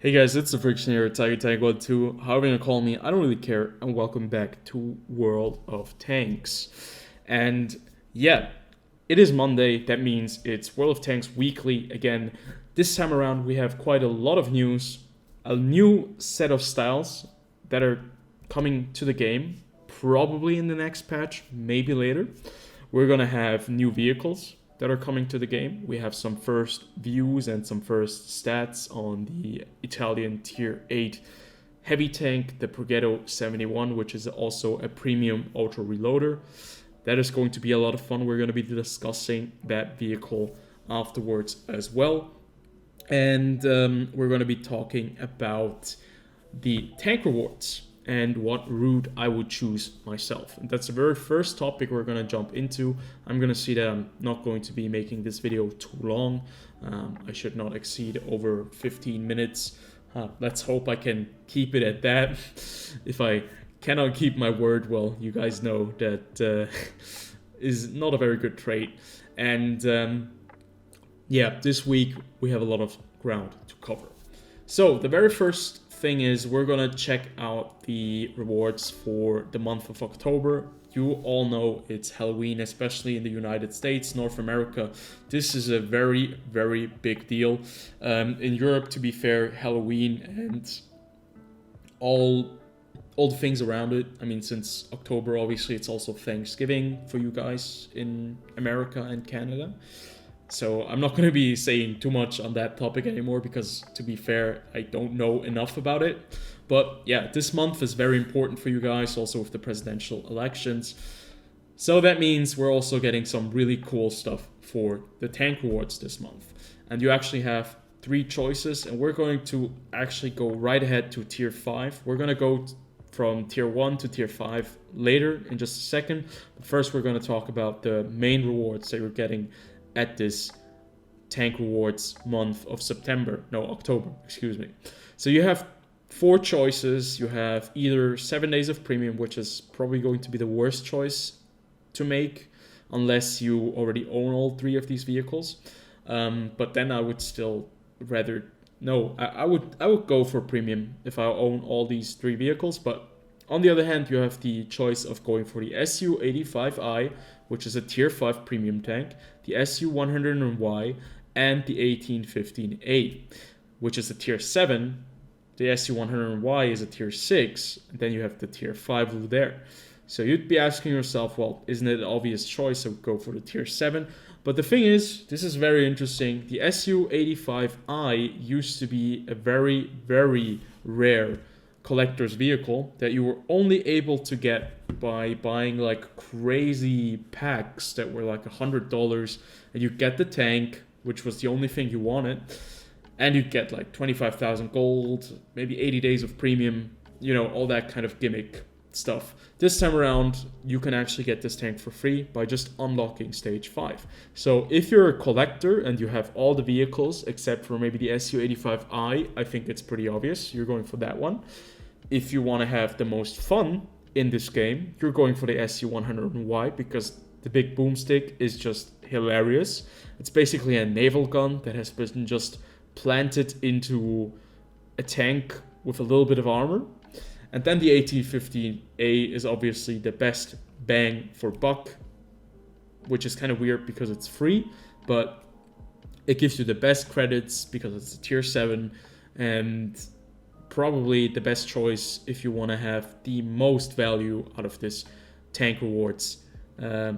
Hey guys, it's TheFrXion here, Tiger Tank 1-2, however you call me, I don't really care, and welcome back to World of Tanks. And yeah, it is Monday, that means it's World of Tanks Weekly again. This time around we have quite a lot of news, a new set of styles that are coming to the game, probably in the next patch, maybe later. We're gonna have new vehicles that are coming to the game. We have some first views and some first stats on the Italian Tier 8 heavy tank, the Progetto 71, which is also a premium auto reloader. That is going to be a lot of fun. We're going to be discussing that vehicle afterwards as well. And we're going to be talking about the tank rewards and what route I would choose myself. And that's the very first topic we're going to jump into. I'm going to see that I'm not going to be making this video too long. I should not exceed over 15 minutes. Let's hope I can keep it at that. If I cannot keep my word, well, you guys know that is not a very good trait. And yeah, this week we have a lot of ground to cover. So the very first thing is we're gonna check out the rewards for the month of October. You all know it's Halloween, especially in the United States, North America. This is a very, very big deal. In Europe, to be fair, Halloween and all the things around it. I mean, since October, obviously, it's also Thanksgiving for you guys in America and Canada. So I'm not going to be saying too much on that topic anymore because, to be fair, I don't know enough about it. But yeah, this month is very important for you guys, also with the presidential elections. So that means we're also getting some really cool stuff for the tank rewards this month. And you actually have 3 choices, and we're going to actually go right ahead to Tier 5. We're going to go from Tier 1 to Tier 5 later in just a second. But first, we're going to talk about the main rewards that you're getting at this tank rewards month of October, excuse me. So you have 4 choices. You have either 7 days of premium, which is probably going to be the worst choice to make unless you already own all 3 of these vehicles. But then I would still rather I would go for premium if I own all these 3 vehicles. But on the other hand, you have the choice of going for the SU-85I, which is a Tier 5 premium tank, the SU-100Y, and the 1815A, which is a Tier 7. The SU-100Y is a Tier 6, and then you have the Tier 5 there. So you'd be asking yourself, well, isn't it an obvious choice to go for the Tier 7? But the thing is, this is very interesting. The SU-85I used to be a very, very rare collector's vehicle that you were only able to get by buying like crazy packs that were like $100, and you get the tank, which was the only thing you wanted, and you get like 25,000 gold, maybe 80 days of premium, all that kind of gimmick stuff. This time around, you can actually get this tank for free by just unlocking stage 5. So if you're a collector and you have all the vehicles except for maybe the SU-85I, I think it's pretty obvious you're going for that one. If you want to have the most fun in this game, you're going for the SU-100Y because the big boomstick is just hilarious. It's basically a naval gun that has been just planted into a tank with a little bit of armor. And then the 1815A is obviously the best bang for buck, which is kind of weird because it's free, but it gives you the best credits because it's a Tier 7 and probably the best choice if you want to have the most value out of this tank rewards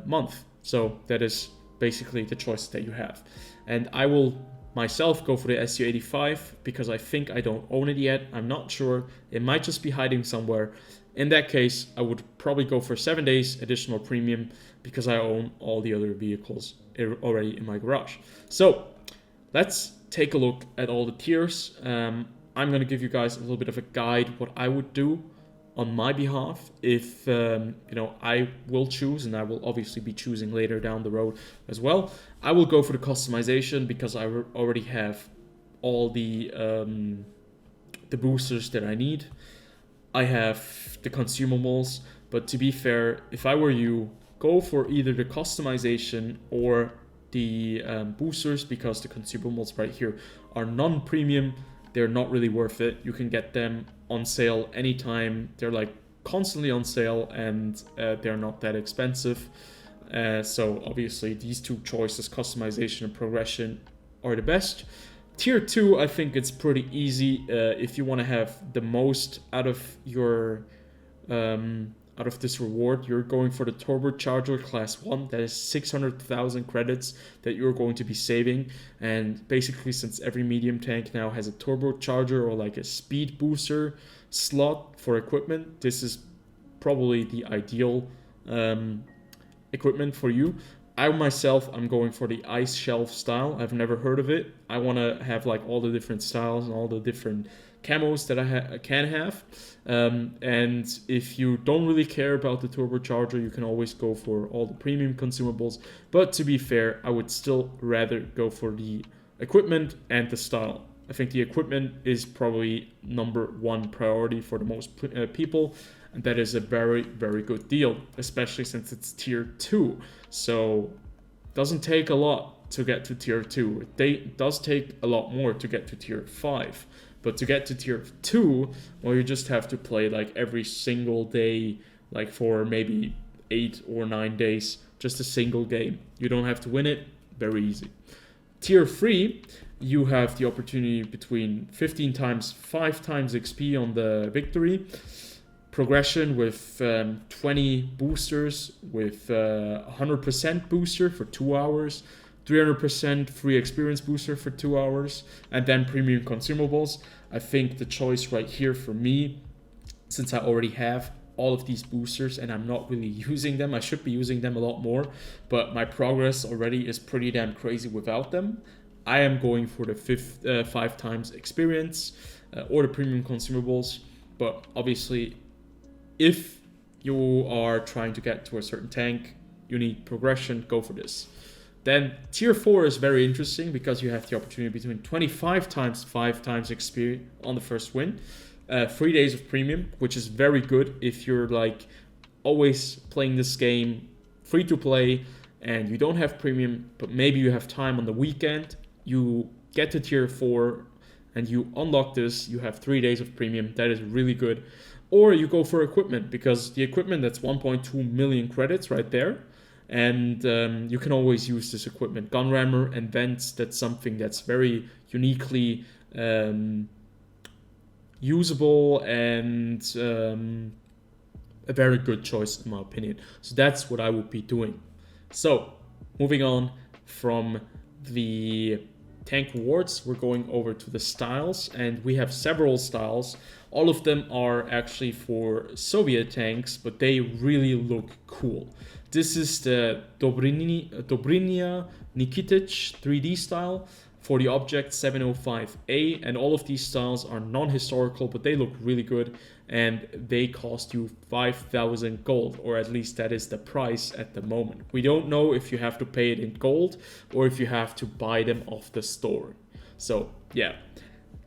month. So that is basically the choice that you have. And I will myself go for the SU-85 because I think I don't own it yet. I'm not sure. It might just be hiding somewhere. In that case, I would probably go for 7 days additional premium because I own all the other vehicles already in my garage. So let's take a look at all the tiers. I'm going to give you guys a little bit of a guide what I would do on my behalf if I will choose, and I will obviously be choosing later down the road as well. I will go for the customization because I already have all the boosters that I need. I have the consumables, but to be fair, if I were you, go for either the customization or the boosters because the consumables right here are non-premium. they're not really worth it. You can get them on sale anytime. They're like constantly on sale, and they're not that expensive. So obviously these two choices, customization and progression, are the best. Tier 2, I think it's pretty easy. If you want to have the most out of your out of this reward, you're going for the turbocharger class 1. That is 600,000 credits that you're going to be saving. And basically, since every medium tank now has a turbocharger or like a speed booster slot for equipment, this is probably the ideal equipment for you. I myself, I'm going for the ice shelf style. I've never heard of it. I want to have like all the different styles and all the different camos that I can have. And if you don't really care about the turbocharger, you can always go for all the premium consumables. But to be fair, I would still rather go for the equipment and the style. I think the equipment is probably number one priority for the most people. And that is a very, very good deal, especially since it's tier 2. So it doesn't take a lot to get to tier 2. It does take a lot more to get to tier 5. But to get to tier 2, well, you just have to play like every single day, like for maybe 8 or 9 days, just a single game. You don't have to win it, very easy. Tier 3, you have the opportunity between 15 times, 5 times XP on the victory. Progression with 20 boosters, with 100% booster for 2 hours, 300% free experience booster for 2 hours, and then premium consumables. I think the choice right here for me, since I already have all of these boosters and I'm not really using them, I should be using them a lot more, but my progress already is pretty damn crazy without them. I am going for the 5 times experience or the premium consumables, but obviously if you are trying to get to a certain tank, you need progression, go for this. Then tier 4 is very interesting because you have the opportunity between 25 times 5 times XP on the first win, 3 days of premium, which is very good if you're like always playing this game free to play and you don't have premium, but maybe you have time on the weekend. You get to tier 4 and you unlock this, you have 3 days of premium. That is really good. Or you go for equipment, because the equipment, that's 1.2 million credits right there. And you can always use this equipment. Gun rammer and vents, that's something that's very uniquely usable and a very good choice in my opinion. So that's what I would be doing. So moving on from the tank awards, we're going over to the styles, and we have several styles. All of them are actually for Soviet tanks, but they really look cool. This is the Dobrynya Nikitich 3D style for the Object 705A, and all of these styles are non-historical, but they look really good, and they cost you 5,000 gold, or at least that is the price at the moment. We don't know if you have to pay it in gold or if you have to buy them off the store. So yeah,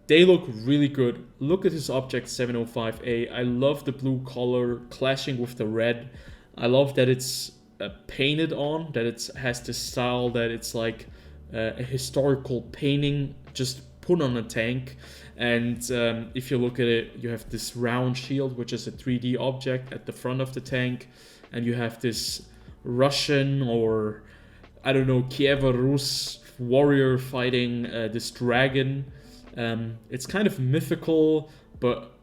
they look really good. Look at this Object 705A. I love the blue color clashing with the red. I love that it's painted on, that it has this style that it's like a historical painting just put on a tank. And if you look at it, you have this round shield, which is a 3D object at the front of the tank, and you have this Russian, or I don't know, Kiev Rus warrior fighting this dragon. It's kind of mythical, but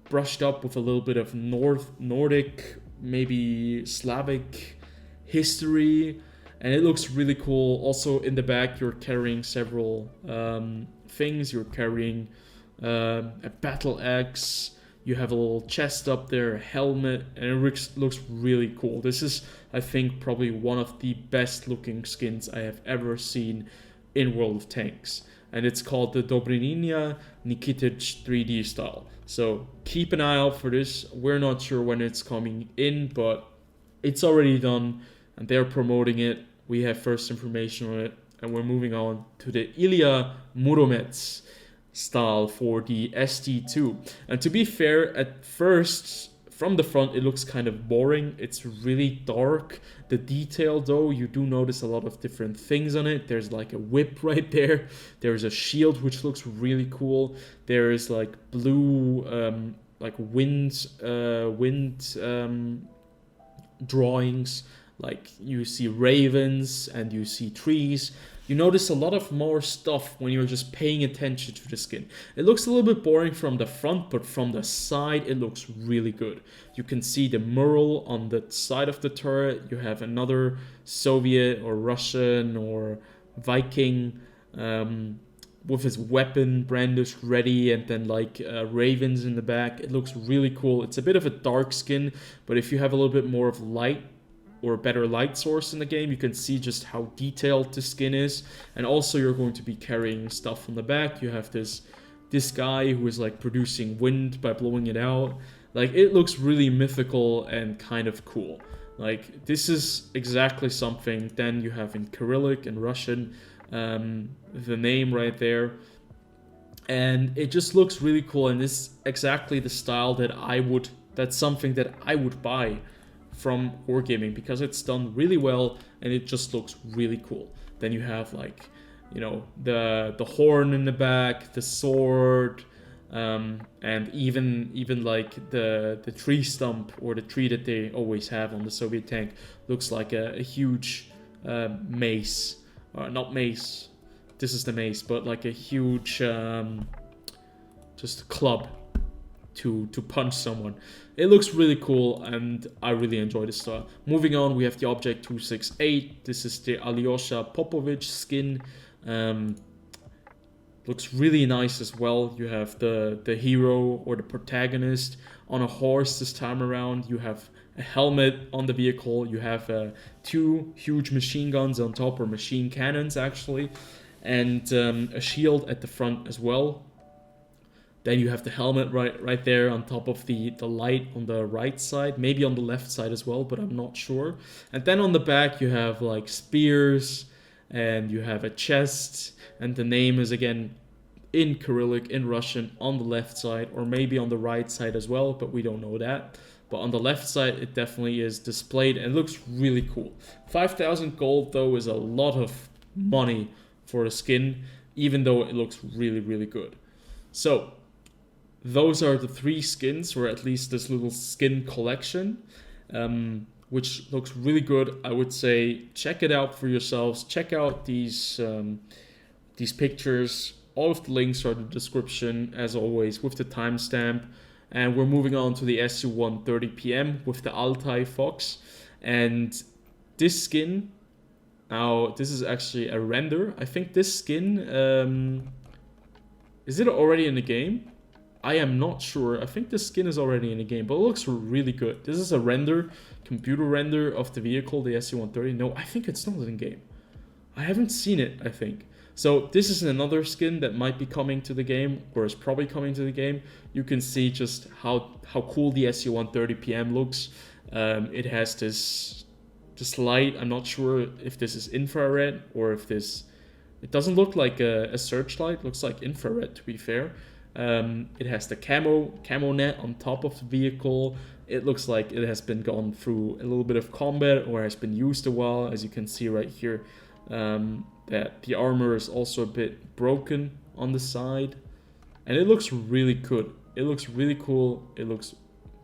brushed up with a little bit of Nordic, maybe Slavic history, and it looks really cool. Also in the back, you're carrying several things. You're carrying a battle axe, you have a little chest up there, a helmet, and it looks really cool. This is, I think, probably one of the best looking skins I have ever seen in World of Tanks. And it's called the Dobrynya Nikitich 3D style. So keep an eye out for this. We're not sure when it's coming in, but it's already done and they're promoting it. We have first information on it, and we're moving on to the Ilya Muromets style for the ST2. And to be fair, at first from the front, it looks kind of boring. It's really dark. The detail, though, you do notice a lot of different things on it. There's like a whip right there. There's a shield, which looks really cool. There is like blue, like wind drawings. Like you see ravens and you see trees. You notice a lot of more stuff when you're just paying attention to the skin. It looks a little bit boring from the front, but from the side it looks really good. You can see the mural on the side of the turret. You have another Soviet or Russian or Viking with his weapon brandished ready, and then like ravens in the back. It looks really cool. It's a bit of a dark skin, but if you have a little bit more of light or a better light source in the game, you can see just how detailed the skin is. And also you're going to be carrying stuff on the back. You have this guy who is like producing wind by blowing it out. Like, it looks really mythical and kind of cool. Like, this is exactly something then you have in Cyrillic and Russian, the name right there. And it just looks really cool, and it's exactly the style that's something that I would buy from Wargaming, because it's done really well and it just looks really cool. Then you have like, you know, the horn in the back, the sword, and even like the tree stump, or the tree that they always have on the Soviet tank, looks like a huge mace, not mace, this is the mace, but like a huge just club to punch someone. It looks really cool, and I really enjoy this style. Moving on, we have the Object 268. This is the Alyosha Popovich skin. Looks really nice as well. You have the hero or the protagonist on a horse this time around. You have a helmet on the vehicle. You have 2 huge machine guns on top, or machine cannons actually, and a shield at the front as well. Then you have the helmet right there on top of the light on the right side, maybe on the left side as well, but I'm not sure. And then on the back you have like spears, and you have a chest, and the name is again in Cyrillic, in Russian, on the left side, or maybe on the right side as well, but we don't know that. But on the left side it definitely is displayed, and it looks really cool. 5,000 gold though is a lot of money for a skin, even though it looks really, really good. So those are the 3 skins, or at least this little skin collection, which looks really good. I would say check it out for yourselves. Check out these pictures. All of the links are in the description, as always, with the timestamp. And we're moving on to the SU-130 PM with the Altay Fox. And this skin, now this is actually a render. I think this skin, is it already in the game? I am not sure. I think the skin is already in the game, but it looks really good. This is a render, computer render of the vehicle, the SU-130. No, I think it's not in game. I haven't seen it, I think. So this is another skin that might be coming to the game, or is probably coming to the game. You can see just how cool the SU-130 PM looks. It has this light. I'm not sure if this is infrared or if this... It doesn't look like a searchlight. It looks like infrared, to be fair. It has the camo net on top of the vehicle. It looks like it has been gone through a little bit of combat, or has been used a while, as you can see right here. That the armor is also a bit broken on the side, and it looks really good. It looks really cool. It looks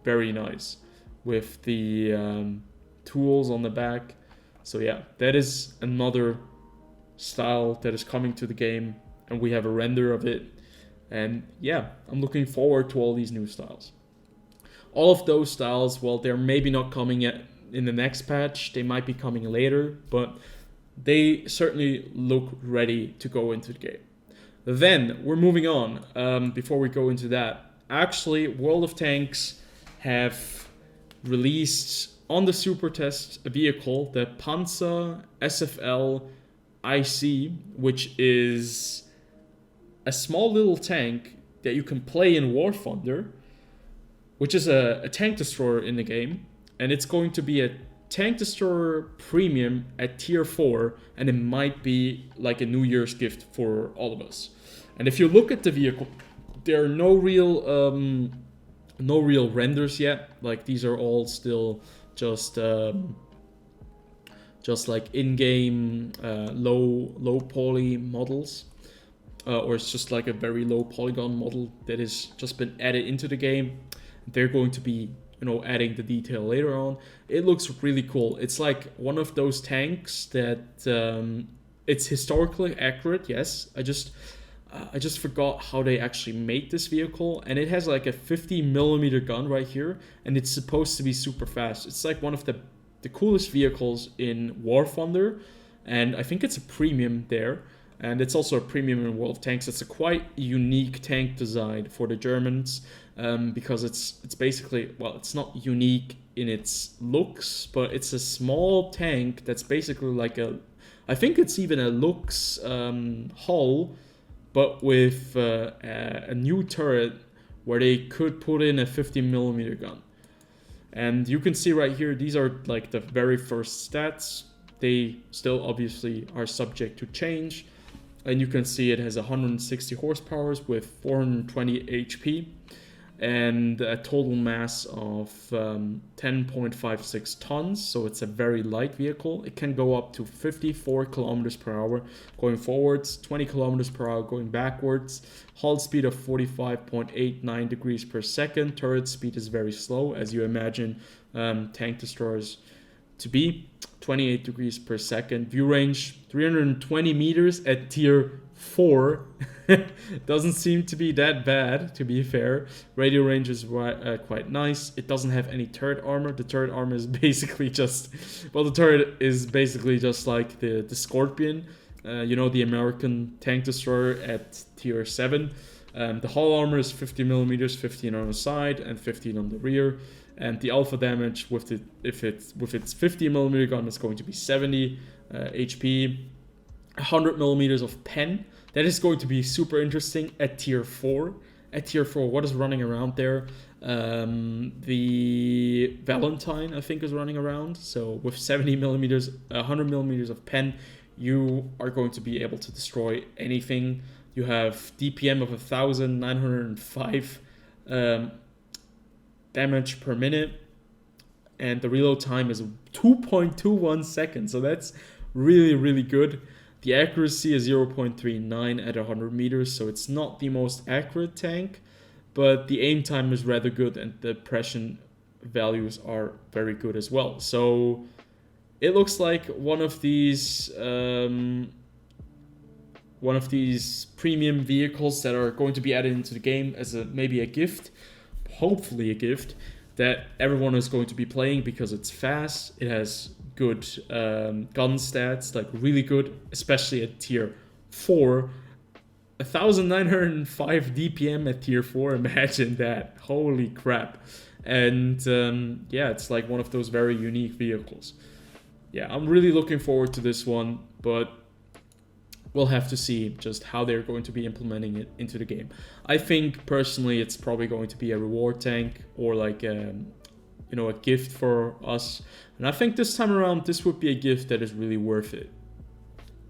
very nice with the tools on the back. So yeah, that is another style that is coming to the game, and we have a render of it. And yeah, I'm looking forward to all these new styles. All of those styles, well, they're maybe not coming yet in the next patch. They might be coming later, but they certainly look ready to go into the game. Then we're moving on. Before we go into that, actually, World of Tanks have released on the Super Test a vehicle, the Pz.Sfl IC, which is a small little tank that you can play in War Thunder, which is a tank destroyer in the game, and it's going to be a tank destroyer premium at tier 4, and it might be like a New Year's gift for all of us. And if you look at the vehicle, there are no real No real renders yet. Like these are all still just like in-game low poly models, or it's just like a very low polygon model that has just been added into the game. They're going to be, you know, adding the detail later on. It looks really cool. It's like one of those tanks that it's historically accurate. Yes, I just forgot how they actually made this vehicle, and it has like a 50mm gun right here, and it's supposed to be super fast. It's like one of the coolest vehicles in War Thunder, and I think it's a premium there, and it's also a premium in World of Tanks. It's a quite unique tank design for the Germans, because it's basically, well, it's not unique in its looks, but it's a small tank that's basically like I think it's even a Lux hull, but with a new turret where they could put in a 50mm gun. And you can see right here, these are like the very first stats. They still obviously are subject to change. And you can see it has 160 horsepower with 420 HP and a total mass of 10.56 tons. So it's a very light vehicle. It can go up to 54 kilometers per hour going forwards, 20 kilometers per hour going backwards. Hull speed of 45.89 degrees per second. Turret speed is very slow, as you imagine tank destroyers to be. 28 degrees per second. View range 320 meters at tier 4. Doesn't seem to be that bad, to be fair. Radio range is quite nice. It doesn't have any turret armor. The turret armor is basically just, well, the turret is basically just like the Scorpion, you know, the American tank destroyer at tier 7. The hull armor is 50mm, 15 on the side and 15 on the rear. And the alpha damage with its 50mm gun is going to be 70 HP, 100mm of pen. That is going to be super interesting at tier 4. At tier 4, what is running around there? The Valentine, I think, is running around. So with 70mm, 100mm of pen, you are going to be able to destroy anything. You have DPM of 1,905 damage per minute, and the reload time is 2.21 seconds. So that's really, really good. The accuracy is 0.39 at 100 meters, so it's not the most accurate tank, but the aim time is rather good, and the depression values are very good as well. So it looks like one of these premium vehicles that are going to be added into the game as maybe a gift, hopefully a gift, that everyone is going to be playing because it's fast. It has good gun stats, like really good, especially at tier 4. 1,905 DPM at tier 4, imagine that. Holy crap. And yeah, it's like one of those very unique vehicles. Yeah, I'm really looking forward to this one, but we'll have to see just how they're going to be implementing it into the game. I think personally it's probably going to be a reward tank or like a gift for us. And I think this time around this would be a gift that is really worth it,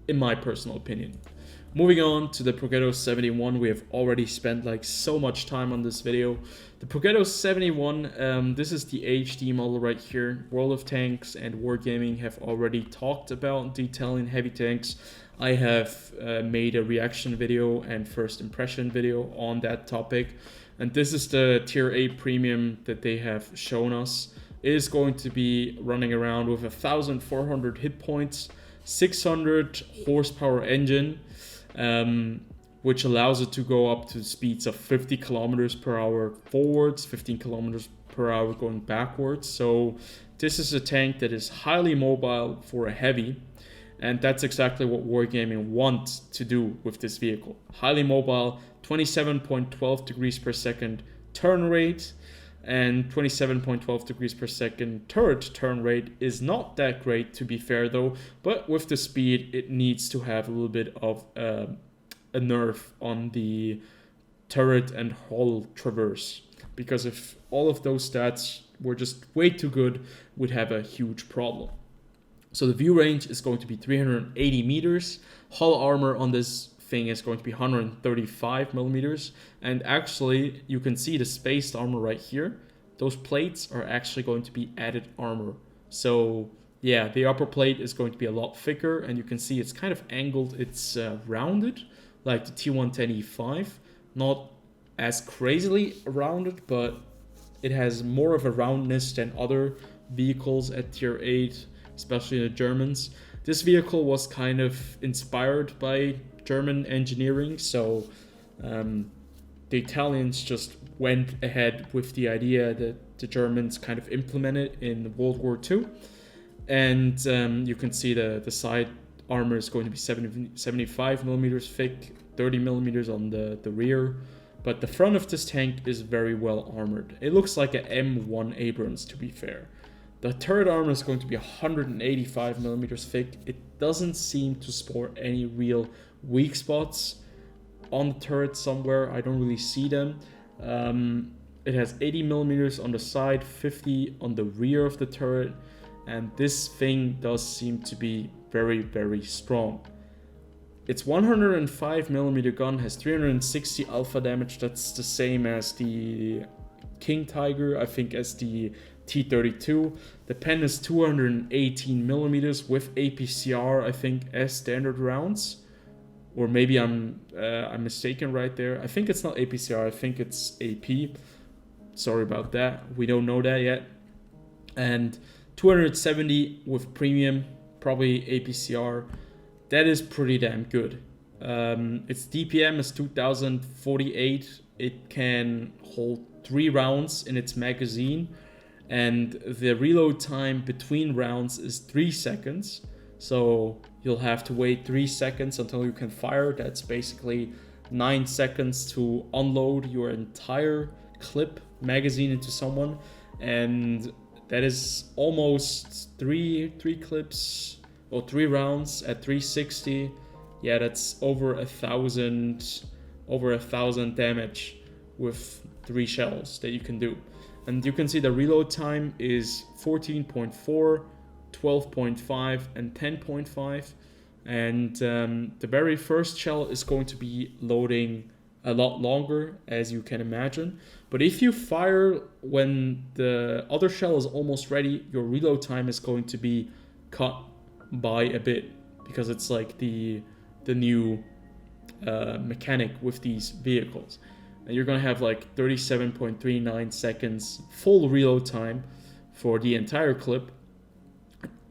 in my personal opinion. Moving on to the Progetto 71, we have already spent like so much time on this video. The Progetto 71, this is the HD model right here. World of Tanks and Wargaming have already talked about detailing heavy tanks. I have made a reaction video and first impression video on that topic. And this is the tier 8 premium that they have shown us. It is going to be running around with 1,400 hit points, 600 horsepower engine, which allows it to go up to speeds of 50 kilometers per hour forwards, 15 kilometers per hour going backwards. So this is a tank that is highly mobile for a heavy. And that's exactly what Wargaming wants to do with this vehicle. Highly mobile, 27.12 degrees per second turn rate, and 27.12 degrees per second turret turn rate is not that great, to be fair though, but with the speed it needs to have a little bit of a nerf on the turret and hull traverse, because if all of those stats were just way too good, we'd have a huge problem. So the view range is going to be 380 meters. Hull armor on this thing is going to be 135 millimeters. And actually, you can see the spaced armor right here. Those plates are actually going to be added armor. So yeah, the upper plate is going to be a lot thicker, and you can see it's kind of angled. It's rounded, like the T110E5. Not as crazily rounded, but it has more of a roundness than other vehicles at tier 8, especially the Germans. This vehicle was kind of inspired by German engineering, so the Italians just went ahead with the idea that the Germans kind of implemented in World War II. And you can see the side armor is going to be 75 millimeters thick, 30 millimeters on the rear. But the front of this tank is very well armored. It looks like an M1 Abrams, to be fair. The turret armor is going to be 185 millimeters thick. It doesn't seem to sport any real weak spots on the turret somewhere. I don't really see them. It has 80 millimeters on the side, 50 on the rear of the turret. And this thing does seem to be very, very strong. Its 105 millimeter gun has 360 alpha damage. That's the same as the King Tiger, I think, as the T32. The pen is 218 millimeters with APCR, I think, as standard rounds. Or maybe I'm mistaken right there. I think it's not APCR, I think it's AP. Sorry about that. We don't know that yet. And 270 with premium, probably APCR. That is pretty damn good. Its DPM is 2048. It can hold 3 rounds in its magazine. And the reload time between rounds is 3 seconds. So you'll have to wait 3 seconds until you can fire. That's basically 9 seconds to unload your entire clip magazine into someone. And that is almost three clips or 3 rounds at 360. Yeah, that's over 1,000 damage with 3 shells that you can do. And you can see the reload time is 14.4, 12.5, and 10.5. And the very first shell is going to be loading a lot longer, as you can imagine. But if you fire when the other shell is almost ready, your reload time is going to be cut by a bit, because it's like the new mechanic with these vehicles. And you're going to have like 37.39 seconds full reload time for the entire clip.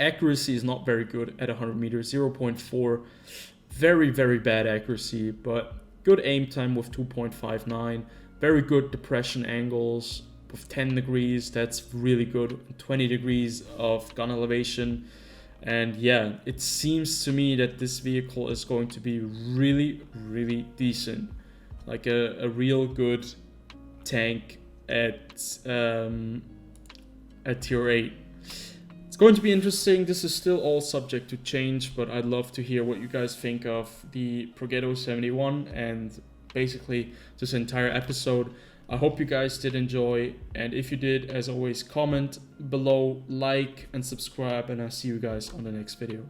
Accuracy is not very good at 100 meters, 0.4. Very, very bad accuracy, but good aim time with 2.59. Very good depression angles with 10 degrees. That's really good. 20 degrees of gun elevation. And yeah, it seems to me that this vehicle is going to be really, really decent. Like a real good tank at tier 8. It's going to be interesting. This is still all subject to change, but I'd love to hear what you guys think of the Progetto 71 and basically this entire episode. I hope you guys did enjoy, and if you did, as always, comment below, like, and subscribe, and I'll see you guys on the next video.